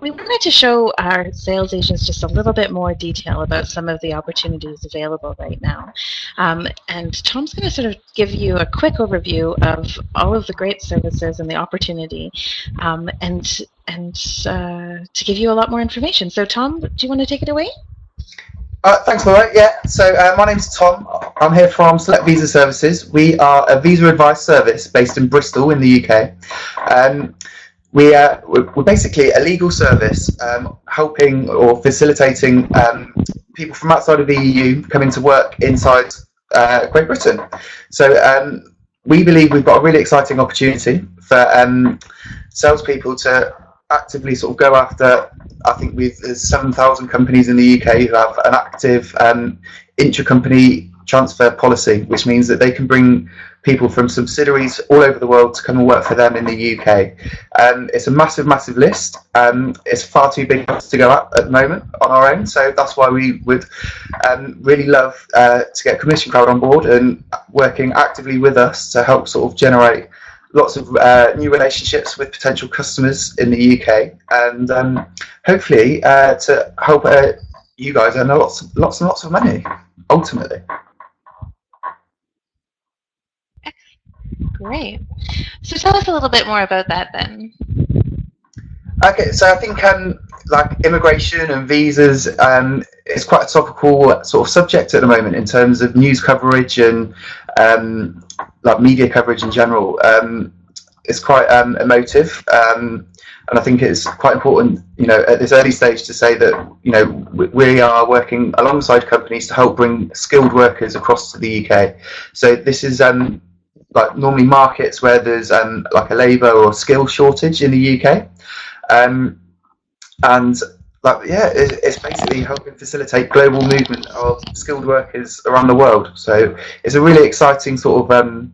we wanted to show our sales agents just a little bit more detail about some of the opportunities available right now. And Tom's going to sort of give you a quick overview of all of the great services and the opportunity, and to give you a lot more information. So Tom, do you want to take it away? Thanks, Laura. Yeah, so my name's Tom. I'm here from Select Visa Services. We are a visa advice service based in Bristol in the UK. We're basically a legal service helping or facilitating people from outside of the EU coming to work inside Great Britain. So we believe we've got a really exciting opportunity for salespeople to actively sort of go after. I think there's 7,000 companies in the UK who have an active intra-company transfer policy, which means that they can bring people from subsidiaries all over the world to come and work for them in the UK. It's a massive, massive list. It's far too big for us to go at the moment on our own, so that's why we would really love to get CommissionCrowd on board and working actively with us to help sort of generate lots of new relationships with potential customers in the UK, and hopefully to help you guys earn lots and lots of money, ultimately. Great. So tell us a little bit more about that then. Okay, so I think like immigration and visas is quite a topical sort of subject at the moment in terms of news coverage and like media coverage in general. It's quite emotive, and I think it's quite important, you know, at this early stage to say that, you know, we are working alongside companies to help bring skilled workers across to the UK. So this is like normally markets where there's like a labour or skill shortage in the UK, and like it's basically helping facilitate global movement of skilled workers around the world. So it's a really exciting sort of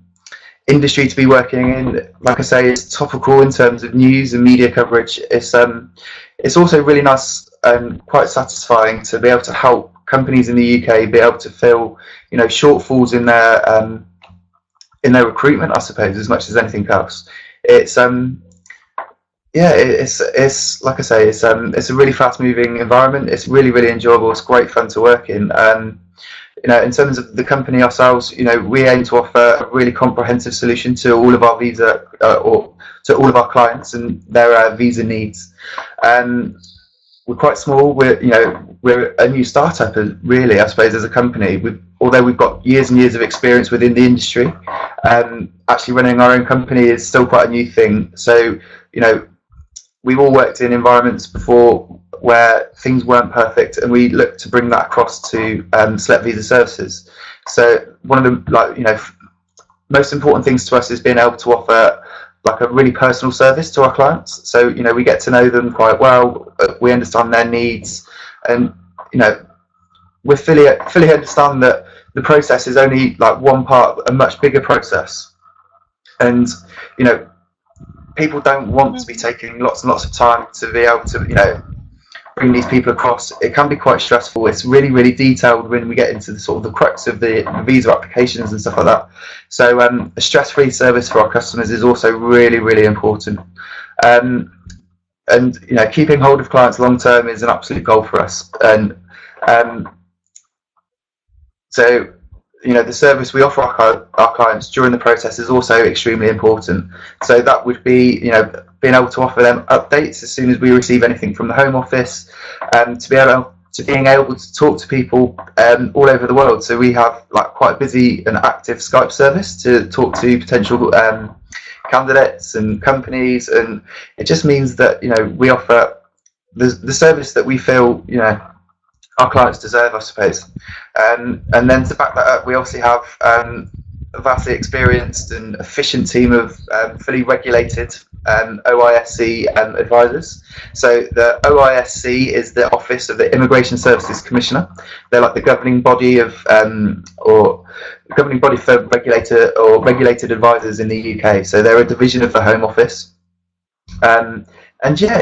industry to be working in. Like I say, it's topical in terms of news and media coverage. It's also really nice and quite satisfying to be able to help companies in the UK be able to fill, you know, shortfalls in their recruitment, I suppose, as much as anything else. It's it's like I say, it's a really fast moving environment. It's really, really enjoyable. It's great fun to work in. You know, in terms of the company ourselves, you know, we aim to offer a really comprehensive solution to all of our visa or to all of our clients and their visa needs. We're quite small. We're a new startup, really, I suppose, as a company. Although we've got years and years of experience within the industry, actually running our own company is still quite a new thing. So, you know, we've all worked in environments before where things weren't perfect, and we look to bring that across to Select Visa Services. So one of the, like, you know, most important things to us is being able to offer like a really personal service to our clients. So, you know, we get to know them quite well, we understand their needs, and, you know, we fully understand that the process is only like one part of a much bigger process. And, you know, people don't want to be taking lots and lots of time to be able to, you know, bring these people across. It can be quite stressful. It's really, really detailed when we get into the sort of the crux of the visa applications and stuff like that. So a stress-free service for our customers is also really, really important. And, you know, keeping hold of clients long term is an absolute goal for us. And so, you know, the service we offer our clients during the process is also extremely important. So that would be, you know, being able to offer them updates as soon as we receive anything from the Home Office, being able to talk to people all over the world. So we have like quite a busy and active Skype service to talk to potential candidates and companies, and it just means that, you know, we offer the service that we feel, you know, our clients deserve, I suppose. And then to back that up, we obviously have a vastly experienced and efficient team of fully regulated OISC advisors. So the OISC is the Office of the Immigration Services Commissioner. They're like the governing body of or governing body for regulated advisors in the UK. So they're a division of the Home Office. And yeah,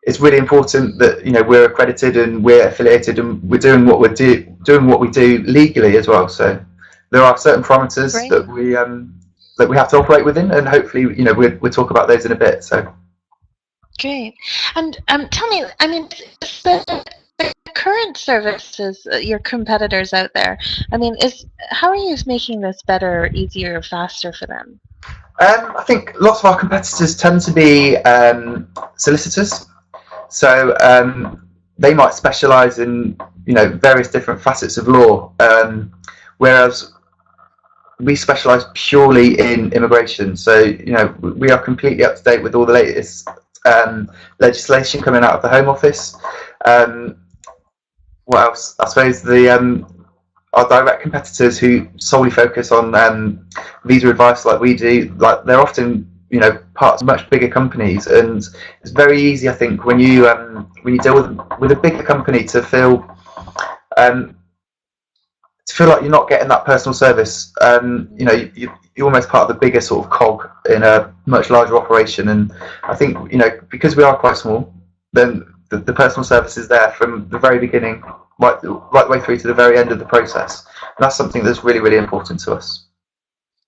it's really important that, you know, we're accredited and we're affiliated and we're doing what we do legally as well. So there are certain parameters that we have to operate within, and hopefully, you know, we'll talk about those in a bit. So Great. And tell me, I mean, the current services, your competitors out there, I mean, how are you making this better, easier, faster for them? I think lots of our competitors tend to be solicitors, so they might specialise in various different facets of law, whereas we specialise purely in immigration. So we are completely up to date with all the latest legislation coming out of the Home Office. What else? I suppose our direct competitors who solely focus on visa advice like we do, like they're often parts of much bigger companies, and it's very easy, I think, when you deal with a bigger company to feel like you're not getting that personal service. You're almost part of the bigger sort of cog in a much larger operation, and I think because we are quite small, then the personal service is there from the very beginning, right the way through to the very end of the process, and that's something that's really, really important to us.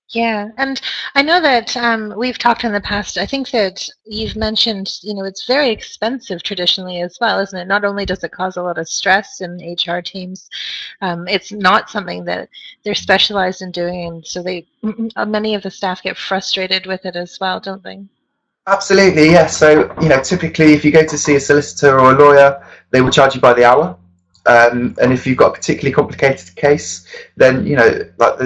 Yeah, and I know that we've talked in the past. I think that you've mentioned, it's very expensive traditionally as well, isn't it? Not only does it cause a lot of stress in HR teams, it's not something that they're specialized in doing, and so many of the staff get frustrated with it as well, don't they? Absolutely, yeah. So typically, if you go to see a solicitor or a lawyer, they will charge you by the hour, and if you've got a particularly complicated case, then like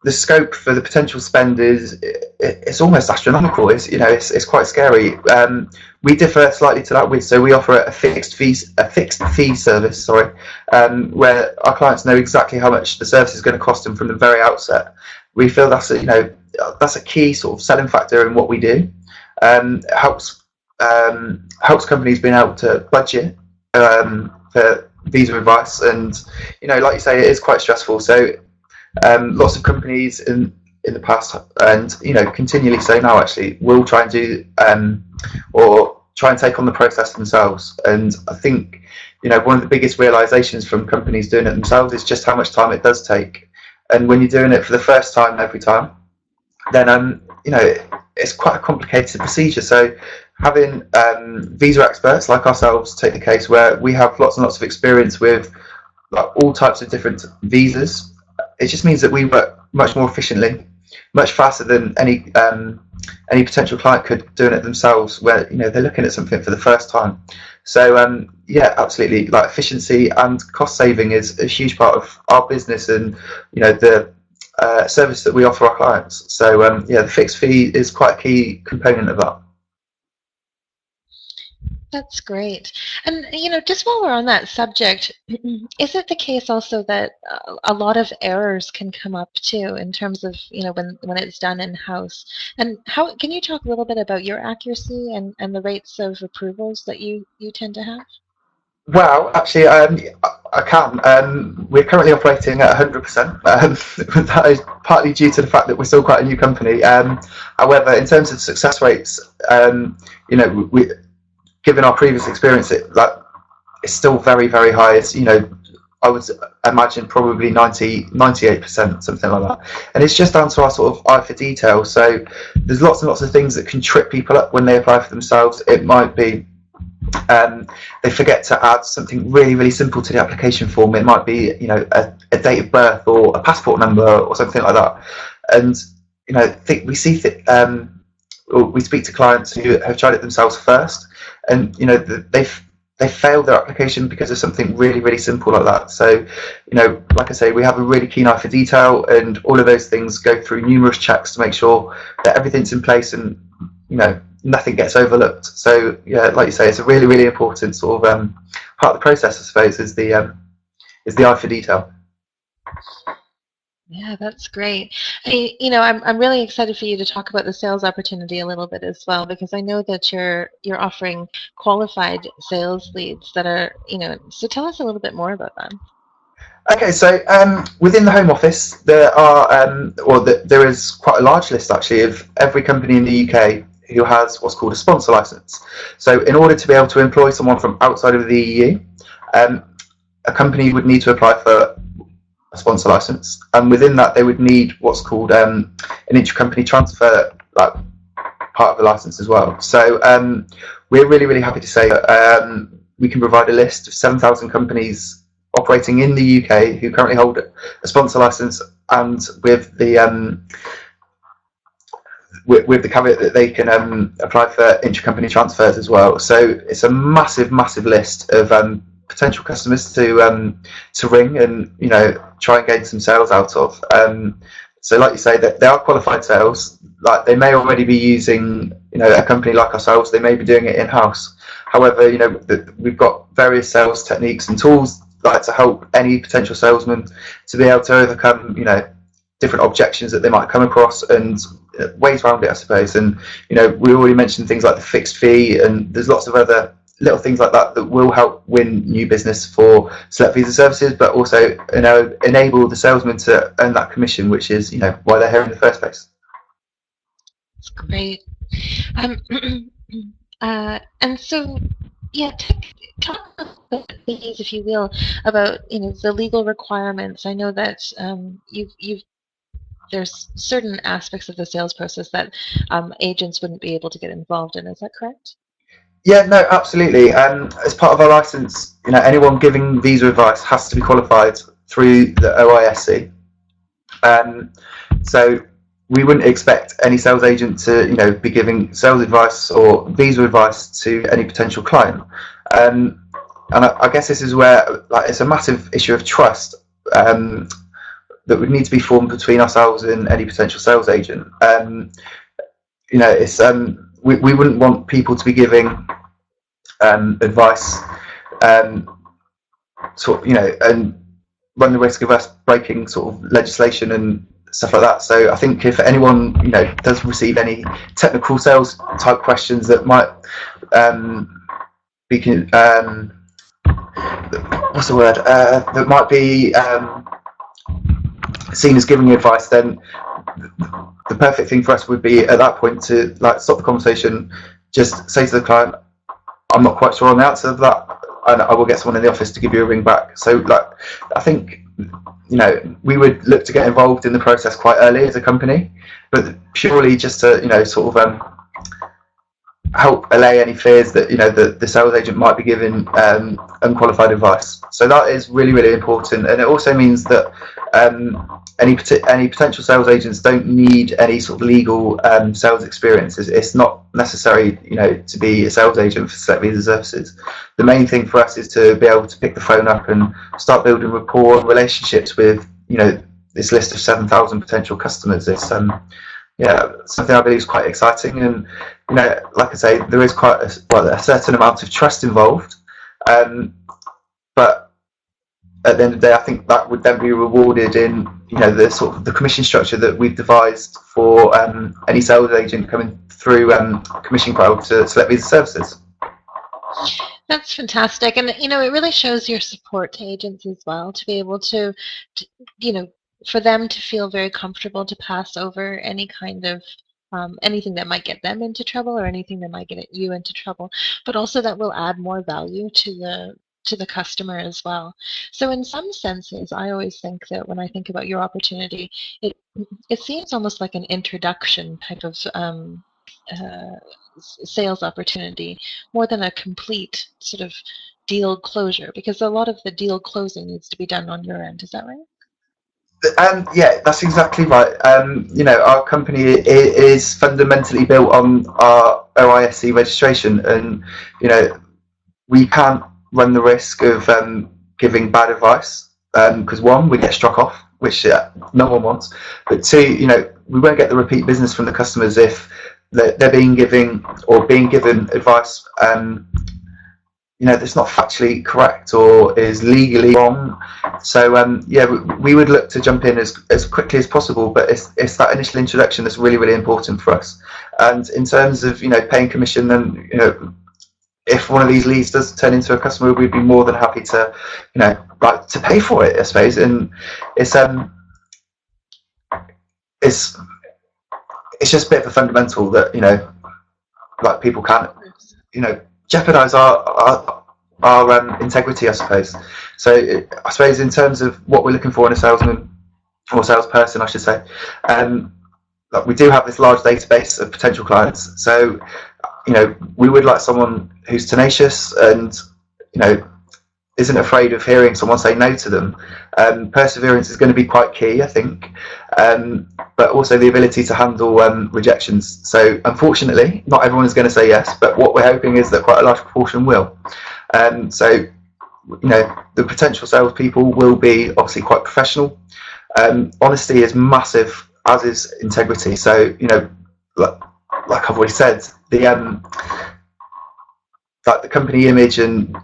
the scope for the potential spend it's almost astronomical. It's quite scary. We differ slightly to that. So we offer a fixed fee service, where our clients know exactly how much the service is going to cost them from the very outset. We feel that's a key sort of selling factor in what we do. Helps companies being able to budget for visa advice, and like you say, it is quite stressful. So lots of companies in the past, and continually so now, actually will try and do or try and take on the process themselves. And I think one of the biggest realizations from companies doing it themselves is just how much time it does take. And when you're doing it for the first time every time, then it's quite a complicated procedure. So having visa experts like ourselves take the case, where we have lots and lots of experience with all types of different visas, it just means that we work much more efficiently, much faster than any potential client could doing it themselves, where they're looking at something for the first time. So yeah, absolutely, like efficiency and cost saving is a huge part of our business, and the service that we offer our clients. So yeah, the fixed fee is quite a key component of that. That's great. And, just while we're on that subject, is it the case also that a lot of errors can come up too in terms of, when it's done in-house? And how can you talk a little bit about your accuracy and the rates of approvals that you tend to have? Well, actually, I can. We're currently operating at 100%. That is partly due to the fact that we're still quite a new company. However, in terms of success rates, given our previous experience, it's still very, very high. It's, I would imagine probably 98%, something like that. And it's just down to our sort of eye for detail. So there's lots and lots of things that can trip people up when they apply for themselves. It might be they forget to add something really, really simple to the application form. It might be, a date of birth or a passport number or something like that. And, we speak to clients who have tried it themselves first, and they failed their application because of something really, really simple like that. So like I say, we have a really keen eye for detail, and all of those things go through numerous checks to make sure that everything's in place and nothing gets overlooked. So yeah, like you say, it's a really, really important sort of part of the process, I suppose, is the eye for detail. Yeah, that's great. I'm really excited for you to talk about the sales opportunity a little bit as well, because I know that you're offering qualified sales leads that are, so tell us a little bit more about them. Okay, so within the Home Office, there is quite a large list actually of every company in the UK who has what's called a sponsor license. So in order to be able to employ someone from outside of the EU, a company would need to apply for a sponsor license, and within that they would need what's called an intercompany transfer part of the license as well. So we're really happy to say that we can provide a list of 7,000 companies operating in the UK who currently hold a sponsor license, and with the caveat that they can apply for intra-company transfers as well. So it's a massive list of potential customers to ring and try and gain some sales out of. So like you say, that they are qualified sales. Like, they may already be using a company like ourselves. They may be doing it in-house. However, we've got various sales techniques and tools like to help any potential salesman to be able to overcome different objections that they might come across, and ways around it, I suppose. And we already mentioned things like the fixed fee, and there's lots of other little things like that that will help win new business for Select Visa Services, but also enable the salesman to earn that commission, which is why they're here in the first place. That's great. And so, yeah, talk about these, if you will, about the legal requirements. I know that there's certain aspects of the sales process that agents wouldn't be able to get involved in. Is that correct? Yeah, no, absolutely. As part of our license, anyone giving visa advice has to be qualified through the OISC. So we wouldn't expect any sales agent to be giving sales advice or visa advice to any potential client. And I guess this is where it's a massive issue of trust that would need to be formed between ourselves and any potential sales agent. It's we wouldn't want people to be giving advice, and run the risk of us breaking sort of legislation and stuff like that. So I think if anyone does receive any technical sales type questions that might be what's the word that might be seen as giving advice, then the perfect thing for us would be at that point to stop the conversation, just say to the client, I'm not quite sure on the answer to that, and I will get someone in the office to give you a ring back. So I think we would look to get involved in the process quite early as a company, but purely just to sort of help allay any fears that the sales agent might be giving unqualified advice. So that is really important, and it also means that any potential sales agents don't need any sort of legal sales experience. It's not necessary to be a sales agent for Select Visa Services. The main thing for us is to be able to pick the phone up and start building rapport and relationships with this list of 7,000 potential customers. It's something I believe is quite exciting, and like I say, there is quite a certain amount of trust involved, but at the end of the day, I think that would then be rewarded in the sort of the commission structure that we've devised for any sales agent coming through CommissionCrowd to Select Visa Services. That's fantastic, and it really shows your support to agents as well, to be able to for them to feel very comfortable to pass over any kind of anything that might get them into trouble or anything that might get you into trouble, but also that will add more value to the customer as well. So in some senses, I always think that when I think about your opportunity, it seems almost like an introduction type of sales opportunity, more than a complete sort of deal closure, because a lot of the deal closing needs to be done on your end. Is that right? Yeah, that's exactly right. Our company is fundamentally built on our OISC registration, and we can't run the risk of giving bad advice, because one, we get struck off, which no one wants, but two, we won't get the repeat business from the customers if they're being given advice that's not factually correct or is legally wrong. So yeah, we would look to jump in as quickly as possible, but it's that initial introduction that's really important for us. And in terms of paying commission, then if one of these leads does turn into a customer, we'd be more than happy to to pay for it, I suppose. And it's just a bit of a fundamental that people can't jeopardize our integrity, I suppose. So I suppose in terms of what we're looking for in a salesman or salesperson, I should say, like we do have this large database of potential clients. So, you know, we would like someone who's tenacious and, you know, isn't afraid of hearing someone say no to them. Perseverance is going to be quite key, I think, but also the ability to handle rejections. So unfortunately, not everyone is going to say yes, but what we're hoping is that quite a large proportion will. So, you know, the potential salespeople will be obviously quite professional. Honesty is massive, as is integrity. So, you know, like I've already said, the like the company image and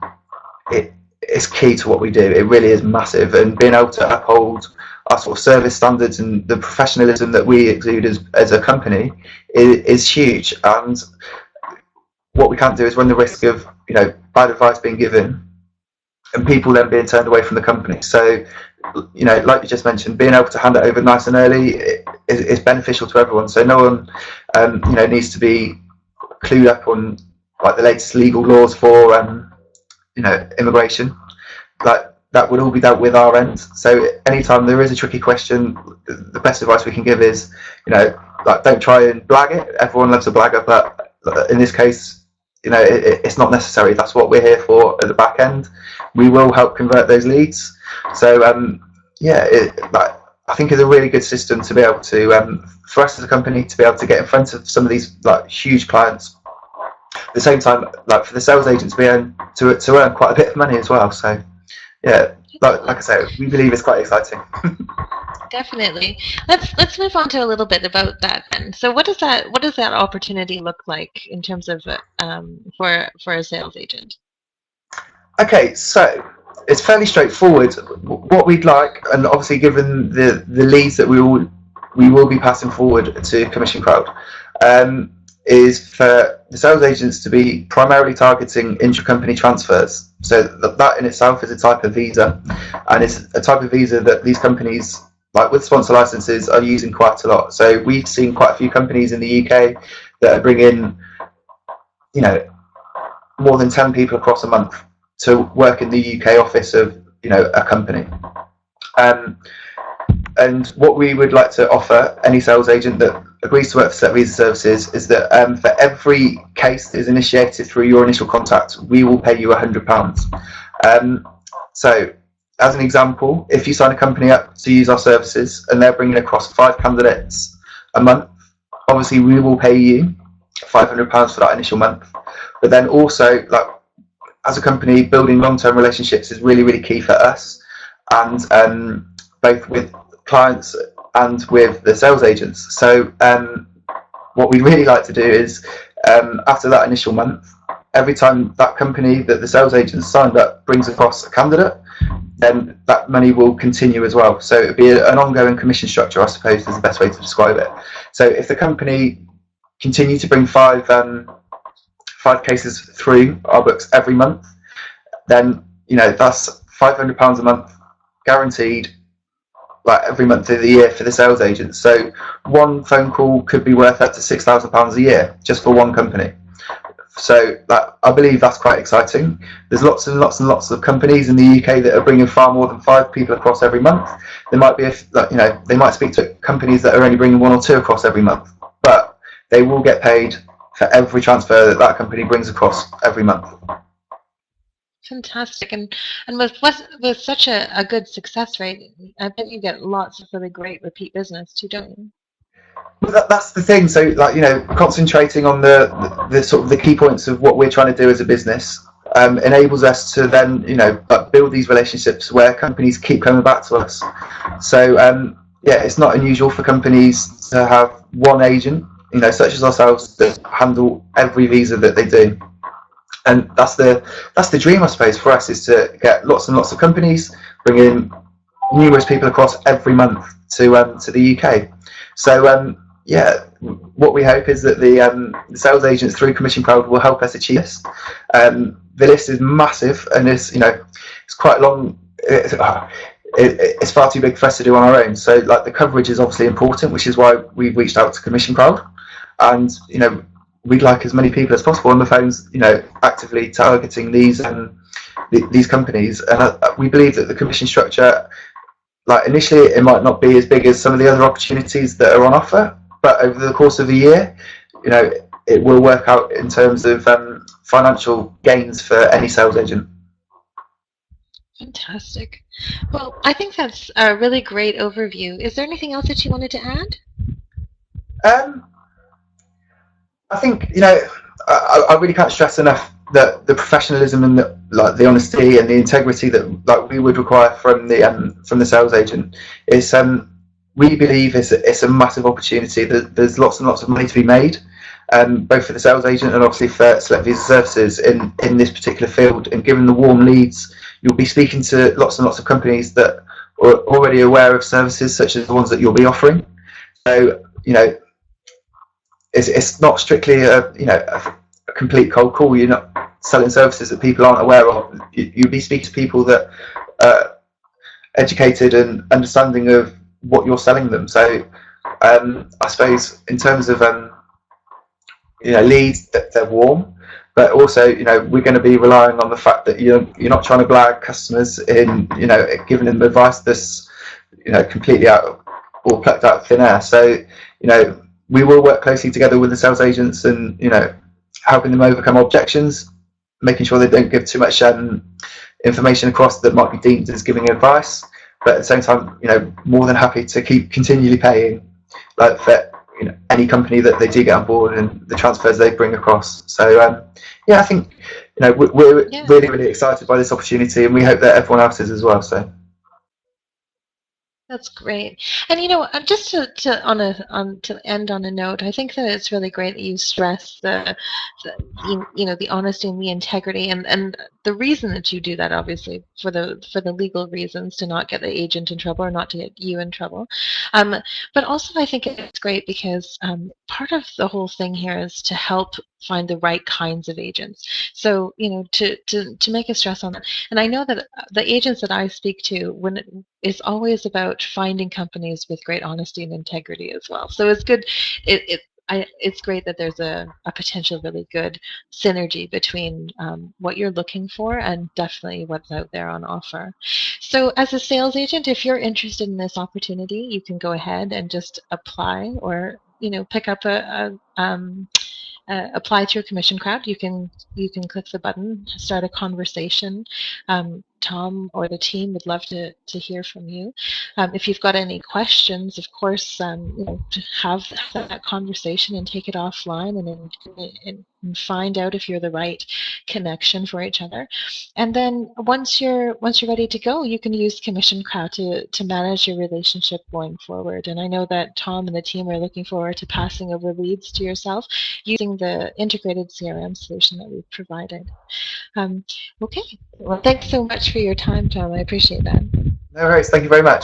it is key to what we do. It really is massive, and being able to uphold our sort of service standards and the professionalism that we exude as a company is huge. And what we can't do is run the risk of, you know, bad advice being given and people then being turned away from the company. So, you know, like you just mentioned, being able to hand it over nice and early is beneficial to everyone. So no one, you know, needs to be clued up on like the latest legal laws for, you know, immigration. Like that would all be dealt with our end. So anytime there is a tricky question, the best advice we can give is, you know, like don't try and blag it. Everyone loves a blagger, but in this case, you know, it's not necessary. That's what we're here for at the back end. We will help convert those leads. So yeah, like, I think it's a really good system to be able to, for us as a company, to be able to get in front of some of these like huge clients. At the same time, like for the sales agents, to earn quite a bit of money as well. So yeah, like I say, we believe it's quite exciting. Definitely. Let's move on to a little bit about that then. So what does that opportunity look like in terms of for a sales agent? Okay, so it's fairly straightforward. What we'd like, and obviously given the leads that we will be passing forward to CommissionCrowd, is for the sales agents to be primarily targeting intra-company transfers. So that in itself is a type of visa, and it's a type of visa that these companies, like with sponsor licenses, are using quite a lot. So we've seen quite a few companies in the UK that are bringing, you know, more than 10 people across a month to work in the UK office of, you know, a company. And what we would like to offer any sales agent that agrees to work for Select Visa Services is that for every case that is initiated through your initial contact, we will pay you £100. So, as an example, if you sign a company up to use our services and they're bringing across 5 candidates a month, obviously we will pay you £500 for that initial month. But then also, like, as a company, building long-term relationships is really, really key for us, and both with clients and with the sales agents. So what we'd really like to do is, after that initial month, every time that company that the sales agent signed up brings across a candidate, then that money will continue as well. So it'd be an ongoing commission structure, I suppose, is the best way to describe it. So if the company continue to bring five cases through our books every month, then, you know, that's £500 a month guaranteed, like every month of the year for the sales agent. So one phone call could be worth up to £6,000 a year just for one company. So I believe that's quite exciting. There's lots and lots and lots of companies in the UK that are bringing far more than 5 people across every month. There might be, you know, they might speak to companies that are only bringing 1 or 2 across every month, but they will get paid for every transfer that company brings across every month. Fantastic. And with such a good success rate, I bet you get lots of really great repeat business too, don't you? Well, that's the thing. So, like, you know, concentrating on the sort of the key points of what we're trying to do as a business enables us to then, you know, build these relationships where companies keep coming back to us. So yeah, it's not unusual for companies to have one agent, you know, such as ourselves, that handle every visa that they do. And that's the dream, I suppose, for us, is to get lots and lots of companies, bring in numerous people across every month to the UK. So yeah, what we hope is that the sales agents through CommissionCrowd will help us achieve this. The list is massive, and it's quite long. It's far too big for us to do on our own. So, like, the coverage is obviously important, which is why we've reached out to CommissionCrowd, and, you know, we'd like as many people as possible on the phones, you know, actively targeting these companies. And we believe that the commission structure, like, initially it might not be as big as some of the other opportunities that are on offer, but over the course of a year, it will work out in terms of financial gains for any sales agent. Fantastic. Well, I think that's a really great overview. Is there anything else that you wanted to add? I think I really can't stress enough that the professionalism and the honesty and the integrity that we would require from the sales agent is we believe it's a massive opportunity. There's lots and lots of money to be made, both for the sales agent and obviously for Select Visa Services in this particular field. And given the warm leads, you'll be speaking to lots and lots of companies that are already aware of services such as the ones that you'll be offering. So it's not strictly a complete cold call. You're not selling services that people aren't aware of. You'll be speaking to people that are educated and understanding of what you're selling them. So I suppose in terms of leads, that they're warm, but also we're going to be relying on the fact that you're not trying to blag customers in giving them advice that's completely out or plucked out of thin air. So we will work closely together with the sales agents and helping them overcome objections, making sure they don't give too much information across that might be deemed as giving advice, but at the same time more than happy to keep continually paying for any company that they do get on board and the transfers they bring across. So I think we're really excited by this opportunity, and we hope that everyone else is as well. So that's great. And just to end on a note, I think that it's really great that you stress the honesty and the integrity, and the reason that you do that, obviously for the legal reasons, to not get the agent in trouble or not to get you in trouble. But also I think it's great because part of the whole thing here is to help find the right kinds of agents. So to make a stress on that. And I know that the agents that I speak to, it's always about finding companies with great honesty and integrity as well. So it's good. It's great that there's a potential really good synergy between what you're looking for and definitely what's out there on offer. So as a sales agent, if you're interested in this opportunity, you can go ahead and just apply, or pick up apply through CommissionCrowd. You can click the button, start a conversation. Tom or the team would love to hear from you. If you've got any questions, of course, to have that conversation and take it offline and find out if you're the right connection for each other. And then once you're ready to go, you can use CommissionCrowd to manage your relationship going forward. And I know that Tom and the team are looking forward to passing over leads to yourself using the integrated CRM solution that we've provided. Okay, well, thanks so much for your time, Tom. I appreciate that. No worries. Thank you very much.